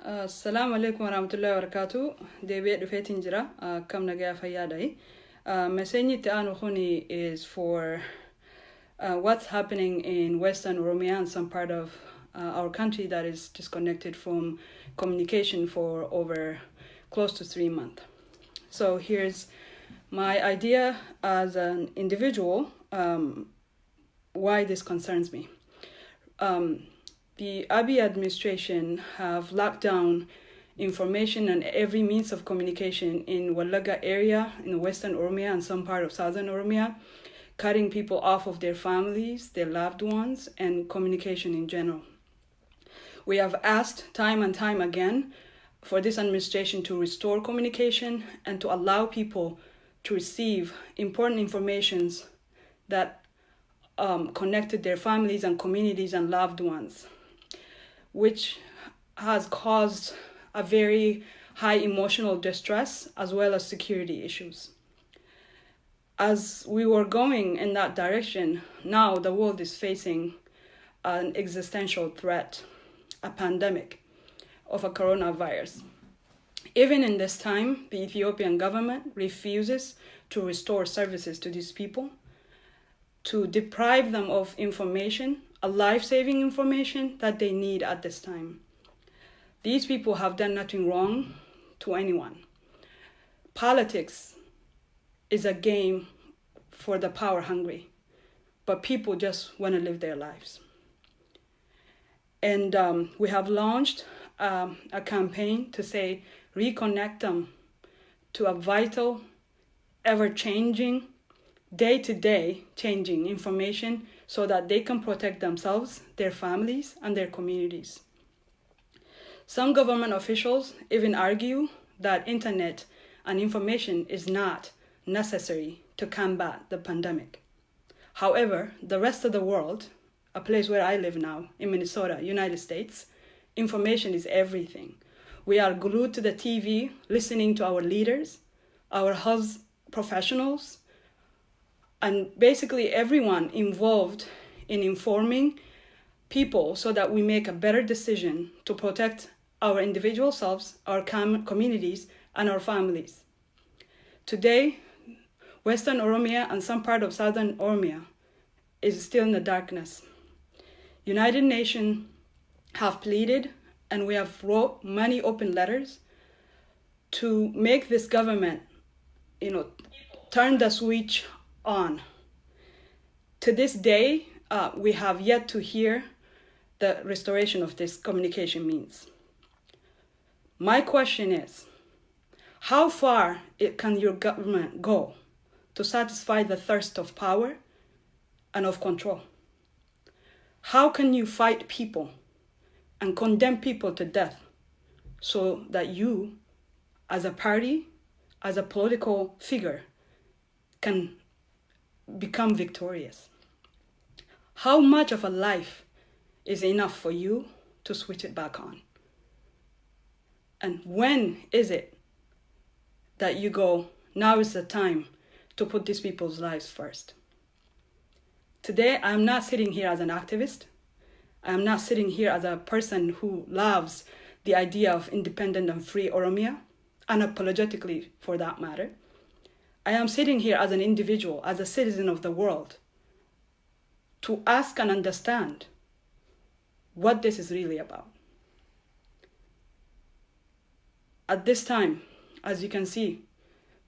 Assalamu alaikum warahmatullahi wabarakatuh. Deebi'ee dhufeetiin jira. Akkam nagaa fayyaadhayi. Messaging ta'anu khuni is for what's happening in Western Oromia and some part of our country that is disconnected from communication for over close to 3 months. So here's my idea as an individual, why this concerns me. The Abiy administration have locked down information and every means of communication in Wallaga area, in Western Oromia and some part of Southern Oromia, cutting people off of their families, their loved ones, and communication in general. We have asked time and time again for this administration to restore communication and to allow people to receive important informations that connected their families and communities and loved ones, which has caused a very high emotional distress as well as security issues. As we were going in that direction, now the world is facing an existential threat, a pandemic of a coronavirus. Even in this time, the Ethiopian government refuses to restore services to these people, to deprive them of information, a life-saving information that they need at this time. These people have done nothing wrong to anyone. Politics is a game for the power-hungry, but people just want to live their lives. And we have launched a campaign to say, reconnect them to a vital, ever-changing, day-to-day changing information so that they can protect themselves, their families, and their communities. Some government officials even argue that internet and information is not necessary to combat the pandemic. However, the rest of the world, a place where I live now, in Minnesota, United States, information is everything. We are glued to the TV, listening to our leaders, our health professionals, and basically everyone involved in informing people so that we make a better decision to protect our individual selves, our communities, and our families. Today, Western Oromia and some part of Southern Oromia is still in the darkness. United Nations have pleaded, and we have wrote many open letters to make this government, turn the switch on. To this day, we have yet to hear the restoration of this communication means. My question is, how far can your government go to satisfy the thirst of power and of control? How can you fight people and condemn people to death so that you, as a party, as a political figure, can become victorious? How much of a life is enough for you to switch it back on? And when is it that you go, now is the time to put these people's lives first? Today, I'm not sitting here as an activist. I'm not sitting here as a person who loves the idea of independent and free Oromia, unapologetically for that matter. I am sitting here as an individual, as a citizen of the world, to ask and understand what this is really about. At this time, as you can see,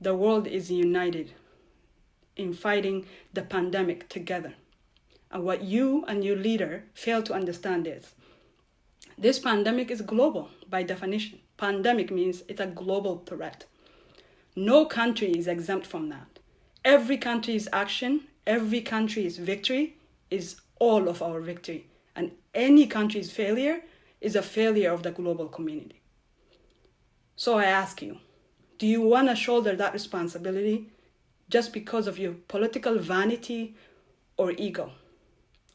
the world is united in fighting the pandemic together. And what you and your leader fail to understand is, this pandemic is global by definition. Pandemic means it's a global threat. No country is exempt from that. Every country's action, every country's victory is all of our victory. And any country's failure is a failure of the global community. So I ask you, do you want to shoulder that responsibility just because of your political vanity or ego?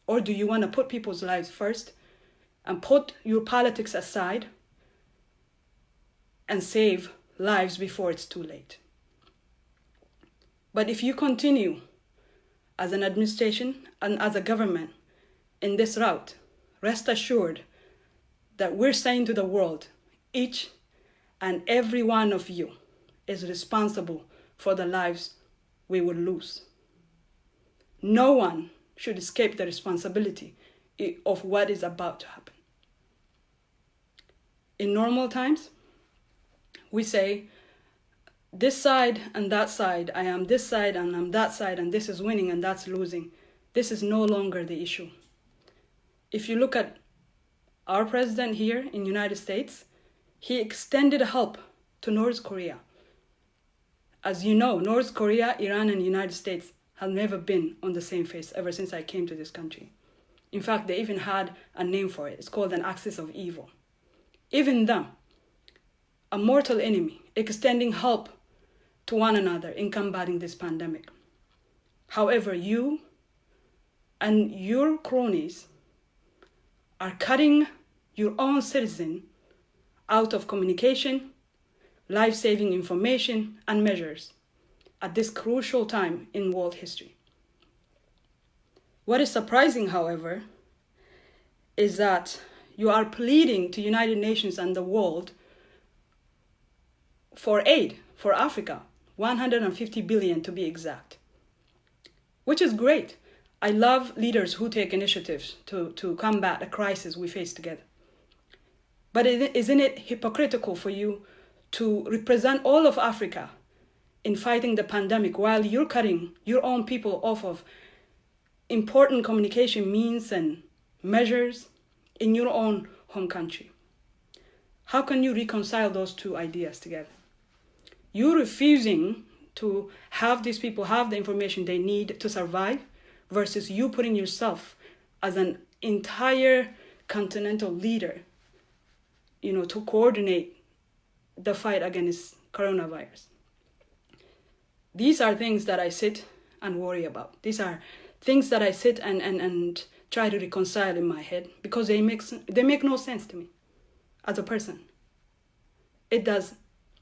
Or do you want to put people's lives first and put your politics aside and save lives before it's too late? But if you continue as an administration and as a government in this route, rest assured that we're saying to the world, each and every one of you is responsible for the lives we will lose. No one should escape the responsibility of what is about to happen. In normal times, we say, this side and that side, I am this side and I'm that side, and this is winning and that's losing. This is no longer the issue. If you look at our president here in the United States, he extended help to North Korea. As you know, North Korea, Iran, and the United States have never been on the same face ever since I came to this country. In fact, they even had a name for it. It's called an axis of evil. Even them, a mortal enemy, extending help to one another in combating this pandemic. However, you and your cronies are cutting your own citizen out of communication, life-saving information, and measures at this crucial time in world history. What is surprising, however, is that you are pleading to United Nations and the world for aid for Africa, 150 billion to be exact, which is great. I love leaders who take initiatives to combat a crisis we face together. But isn't it hypocritical for you to represent all of Africa in fighting the pandemic while you're cutting your own people off of important communication means and measures in your own home country? How can you reconcile those two ideas together? You're refusing to have these people have the information they need to survive versus you putting yourself as an entire continental leader, to coordinate the fight against coronavirus. These are things that I sit and worry about. These are things that I sit and try to reconcile in my head because they make no sense to me as a person. It does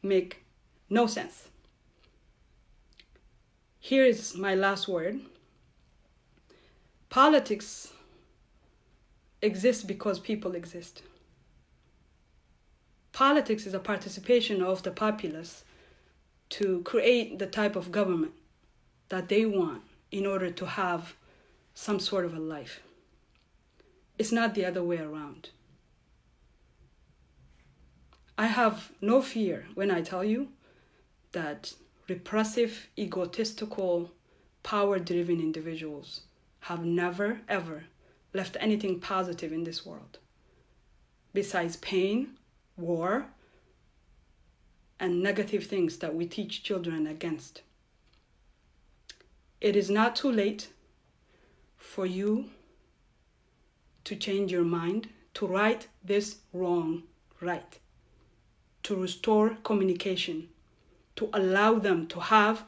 make no sense. Here is my last word. Politics exists because people exist. Politics is a participation of the populace to create the type of government that they want in order to have some sort of a life. It's not the other way around. I have no fear when I tell you that repressive, egotistical, power-driven individuals have never, ever left anything positive in this world besides pain, war, and negative things that we teach children against. It is not too late for you to change your mind, to right this wrong right, to restore communication, to allow them to have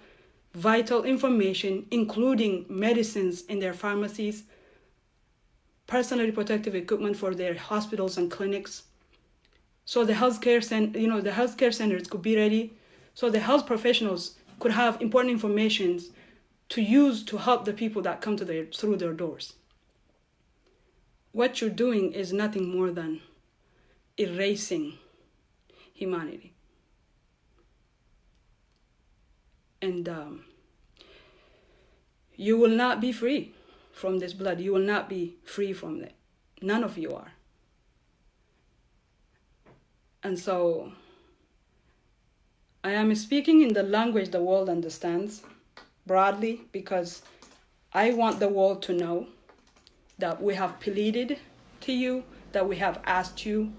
vital information, including medicines in their pharmacies, personally protective equipment for their hospitals and clinics, so the healthcare centers could be ready, so the health professionals could have important information to use to help the people that come through their doors. What you're doing is nothing more than erasing humanity. And you will not be free from this blood. You will not be free from it. None of you are. And so I am speaking in the language the world understands broadly because I want the world to know that we have pleaded to you, that we have asked you,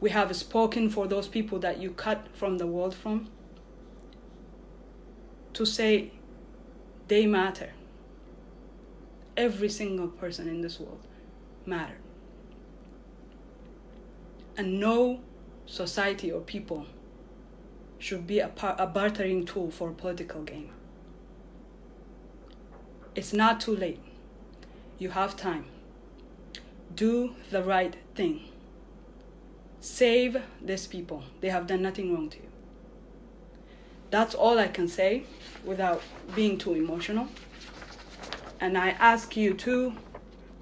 we have spoken for those people that you cut from the world from, to say they matter. Every single person in this world matters. And no society or people should be a bartering tool for a political game. It's not too late. You have time. Do the right thing. Save these people. They have done nothing wrong to you. That's all I can say without being too emotional. And I ask you to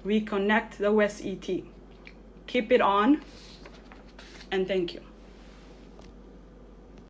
reconnect the West ET. Keep it on, and thank you.